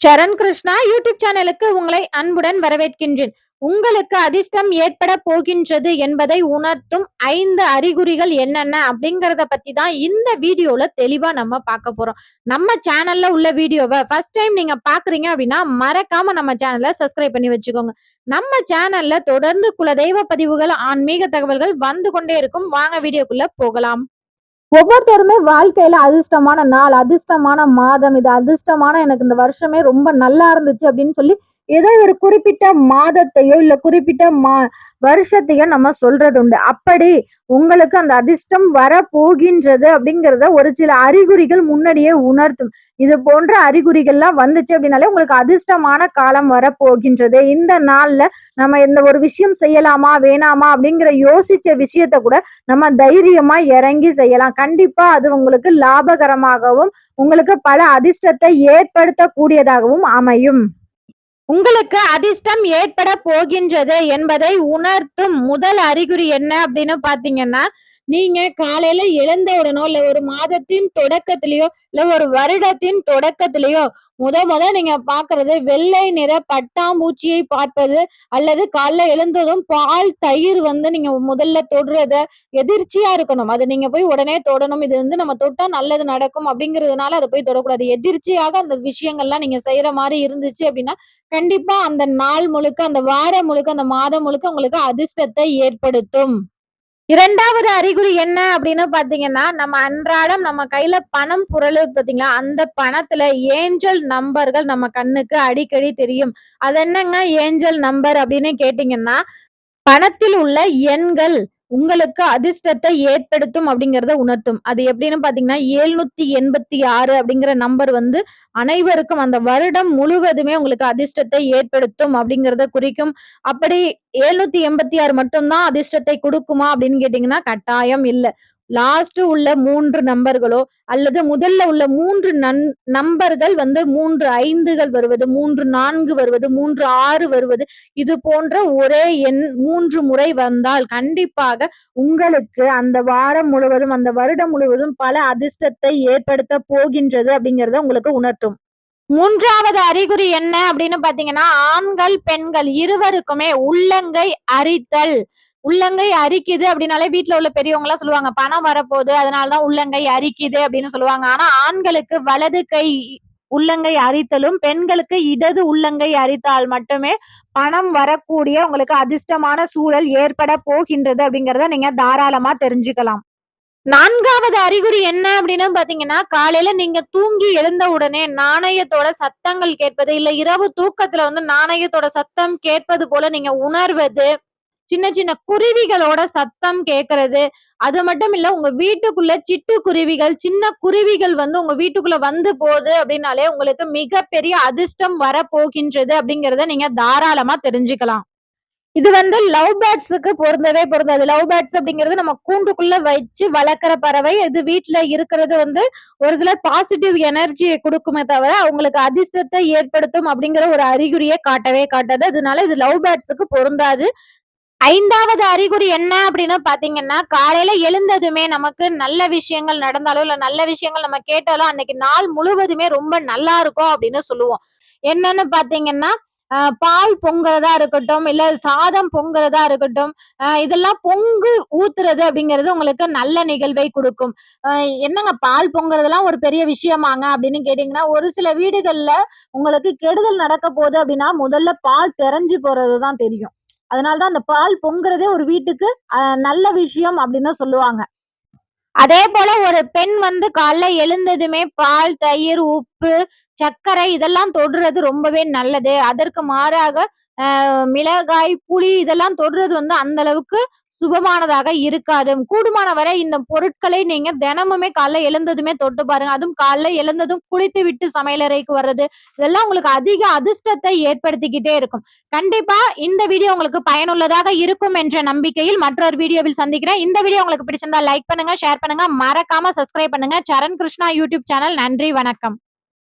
சரண் Krishna YouTube சேனலுக்கு உங்களை அன்புடன் வரவேற்கின்றேன். உங்களுக்கு அதிர்ஷ்டம் ஏற்பட போகின்றது என்பதை உணர்த்தும் 5 அறிகுறிகள் என்னென்ன அப்படிங்கறத பத்தி தான் இந்த வீடியோல தெளிவா நம்ம பார்க்க போறோம். நம்ம சேனல்ல உள்ள வீடியோவை ஃபர்ஸ்ட் டைம் நீங்க பாக்குறீங்க அப்படின்னா மறக்காம நம்ம சேனலை சப்ஸ்கிரைப் பண்ணி வச்சுக்கோங்க. நம்ம சேனல்ல தொடர்ந்து குலதெய்வ பதிவுகள், ஆன்மீக தகவல்கள் வந்து கொண்டே இருக்கும். வாங்க வீடியோக்குள்ள போகலாம். ஒவ்வொருத்தருமே வாழ்க்கையில அதிர்ஷ்டமான நாள், அதிர்ஷ்டமான மாதம், இது அதிர்ஷ்டமான எனக்கு இந்த வருஷமே ரொம்ப நல்லா இருந்துச்சு அப்படின்னு சொல்லி ஏதோ ஒரு குறிப்பிட்ட மாதத்தையோ இல்ல குறிப்பிட்ட வருஷத்தையோ நம்ம சொல்றது உண்டு. அப்படி உங்களுக்கு அந்த அதிர்ஷ்டம் வரப்போகின்றது அப்படிங்கிறத ஒரு சில அறிகுறிகள் முன்னாடியே உணர்த்தும். இது போன்ற அறிகுறிகள்லாம் வந்துச்சு அப்படின்னாலே உங்களுக்கு அதிர்ஷ்டமான காலம் வரப்போகின்றது. இந்த நாள்ல நம்ம இந்த ஒரு விஷயம் செய்யலாமா வேணாமா அப்படிங்கிற யோசிச்ச விஷயத்த கூட நம்ம தைரியமா இறங்கி செய்யலாம். கண்டிப்பா அது உங்களுக்கு லாபகரமாகவும் உங்களுக்கு பல அதிர்ஷ்டத்தை ஏற்படுத்தக்கூடியதாகவும் அமையும். உங்களுக்கு அதிர்ஷ்டம் ஏற்பட போகின்றது என்பதை உணர்த்தும் முதல் அறிகுறி என்ன அப்படின்னு பாத்தீங்கன்னா, நீங்க காலையில எழுந்த உடனோ இல்ல ஒரு மாதத்தின் தொடக்கத்திலேயோ இல்ல ஒரு வருடத்தின் தொடக்கத்திலேயோ முத நீங்க பாக்குறது வெள்ளை நிற பட்டாம்பூச்சியை பார்ப்பது, அல்லது காலைல எழுந்ததும் பால் தயிர் வந்து நீங்க முதல்ல தொடுறத எதிர்ச்சியா இருக்கணும். அது நீங்க போய் உடனே தொடணும். இது வந்து நம்ம தொட்டா நல்லது நடக்கும் அப்படிங்கிறதுனால அதை போய் தொடக்கூடாது. எதிர்ச்சியாக அந்த விஷயங்கள்லாம் நீங்க செய்யற மாதிரி இருந்துச்சு அப்படின்னா கண்டிப்பா அந்த நாள் முழுக்க, அந்த வாரம் முழுக்க, அந்த மாதம் முழுக்க உங்களுக்கு அதிர்ஷ்டத்தை ஏற்படுத்தும். 2வது அறிகுறி என்ன அப்படின்னு பாத்தீங்கன்னா, நம்ம அன்றாடம் நம்ம கையில பணம் புரளுது பாத்தீங்களா, அந்த பணத்துல ஏஞ்சல் நம்பர்கள் நம்ம கண்ணுக்கு அடிக்கடி தெரியும். அது என்னங்க ஏஞ்சல் நம்பர் அப்படின்னு கேட்டீங்கன்னா, பணத்தில் உள்ள எண்கள் உங்களுக்கு அதிர்ஷ்டத்தை ஏற்படுத்தும் அப்படிங்கறத உணர்த்தும். அது எப்படின்னு பாத்தீங்கன்னா 786 அப்படிங்கிற நம்பர் வந்து அனைவருக்கும் அந்த வருடம் முழுவதுமே உங்களுக்கு அதிர்ஷ்டத்தை ஏற்படுத்தும் அப்படிங்கறத குறிக்கும். அப்படி 786 மட்டும்தான் அதிர்ஷ்டத்தை கொடுக்குமா அப்படின்னு கேட்டீங்கன்னா கட்டாயம் இல்ல. லாஸ்ட் உள்ள 3 நம்பர்களோ அல்லது முதல்ல உள்ள 3 நம்பர்கள் வந்து 3 5கள் வருவது, 3 4 வருவது, 3 6 வருவது, இது போன்ற ஒரே எண் 3 முறை வந்தால் கண்டிப்பாக உங்களுக்கு அந்த வாரம் முழுவதும், அந்த வருடம் முழுவதும் பல அதிர்ஷ்டத்தை ஏற்படுத்த போகின்றது அப்படிங்கறத உங்களுக்கு உணர்த்தும். 3வது அறிகுறி என்ன அப்படின்னு பாத்தீங்கன்னா, ஆண்கள், பெண்கள் இருவருக்குமே உள்ளங்கை அரித்தல். உள்ளங்கை அரிக்குது அப்படின்னாலே வீட்டுல உள்ள பெரியவங்க எல்லாம் சொல்லுவாங்க, பணம் வரப்போகுது அதனாலதான் உள்ளங்கை அரிக்குது அப்படின்னு சொல்லுவாங்க. ஆனா ஆண்களுக்கு வலது கை உள்ளங்கை அரித்தலும், பெண்களுக்கு இடது உள்ளங்கை அரித்தால் மட்டுமே பணம் வரக்கூடிய உங்களுக்கு அதிர்ஷ்டமான சூழல் ஏற்பட போகின்றது அப்படிங்கறத நீங்க தாராளமா தெரிஞ்சுக்கலாம். 4வது அறிகுறி என்ன அப்படின்னு பாத்தீங்கன்னா, காலையில நீங்க தூங்கி எழுந்த உடனே நாணயத்தோட சத்தங்கள் கேட்பது, இல்ல இரவு தூக்கத்துல வந்து நாணயத்தோட சத்தம் கேட்பது போல நீங்க உணர்வது, சின்ன சின்ன குருவிகளோட சத்தம் கேட்கறது, அது மட்டும் இல்ல உங்க வீட்டுக்குள்ள சிட்டு குருவிகள், சின்ன குருவிகள் வந்து உங்க வீட்டுக்குள்ள வந்து போகுது அப்படின்னாலே உங்களுக்கு மிகப்பெரிய அதிர்ஷ்டம் வரப்போகின்றது அப்படிங்கறத நீங்க தாராளமா தெரிஞ்சுக்கலாம். இது வந்து லவ் பேர்ட்ஸுக்கு பொருந்தவே பொருந்தாது. லவ் பேர்ட்ஸ் அப்படிங்கிறது நம்ம கூண்டுக்குள்ள வச்சு வளர்க்குற பறவை. இது வீட்ல இருக்கிறது வந்து ஒரு சிலர் பாசிட்டிவ் எனர்ஜியை கொடுக்குமே தவிர, அவங்களுக்கு அதிர்ஷ்டத்தை ஏற்படுத்தும் அப்படிங்கிற ஒரு அறிகுறியே காட்டவே காட்டாது. அதனால இது லவ் பேர்ட்ஸுக்கு பொருந்தாது. 5வது அறிகுறி என்ன அப்படின்னு பாத்தீங்கன்னா, காலையில எழுந்ததுமே நமக்கு நல்ல விஷயங்கள் நடந்தாலோ, இல்ல நல்ல விஷயங்கள் நம்ம கேட்டாலோ, அன்னைக்கு நாள் முழுவதுமே ரொம்ப நல்லா இருக்கும் அப்படின்னு சொல்லுவோம். என்னன்னு பாத்தீங்கன்னா, பால் பொங்குறதா இருக்கட்டும், இல்ல சாதம் பொங்குறதா இருக்கட்டும், இதெல்லாம் பொங்கு ஊத்துறது அப்படிங்கிறது உங்களுக்கு நல்ல நிகழ்வை குடுக்கும். என்னங்க பால் பொங்குறதெல்லாம் ஒரு பெரிய விஷயமாங்க அப்படின்னு கேட்டீங்கன்னா, ஒரு சில வீடுகள்ல உங்களுக்கு கெடுதல் நடக்க போகுது அப்படின்னா, முதல்ல பால் தெறஞ்சு போறதுதான் தெரியும். அதனாலதான் அந்த பால் பொங்குறதே ஒரு வீட்டுக்கு நல்ல விஷயம் அப்படின்னு சொல்லுவாங்க. அதே போல ஒரு பெண் வந்து காலைல எழுந்ததுமே பால், தயிர், உப்பு, சர்க்கரை இதெல்லாம் தொடுறது ரொம்பவே நல்லது. அதற்கு மாறாக மிளகாய், புளி இதெல்லாம் தொடுறது வந்து அந்த அளவுக்கு சுபமானதாக இருக்காது. கூடுமான வரை இந்த பொருட்களை நீங்க தினமுமே காலைல எழுந்ததுமே தொட்டு பாருங்க. அதுவும் காலைல எழுந்ததும் குளித்து விட்டு சமையலறைக்கு வர்றது, இதெல்லாம் உங்களுக்கு அதிக அதிர்ஷ்டத்தை ஏற்படுத்திக்கிட்டே இருக்கும். கண்டிப்பா இந்த வீடியோ உங்களுக்கு பயனுள்ளதாக இருக்கும் என்ற நம்பிக்கையில் மற்றொரு வீடியோவில் சந்திக்கிறேன். இந்த வீடியோ உங்களுக்கு பிடிச்சிருந்தா லைக் பண்ணுங்க, ஷேர் பண்ணுங்க, மறக்காம சப்ஸ்கிரைப் பண்ணுங்க. சரண் கிருஷ்ணா யூடியூப் சேனல். நன்றி, வணக்கம்.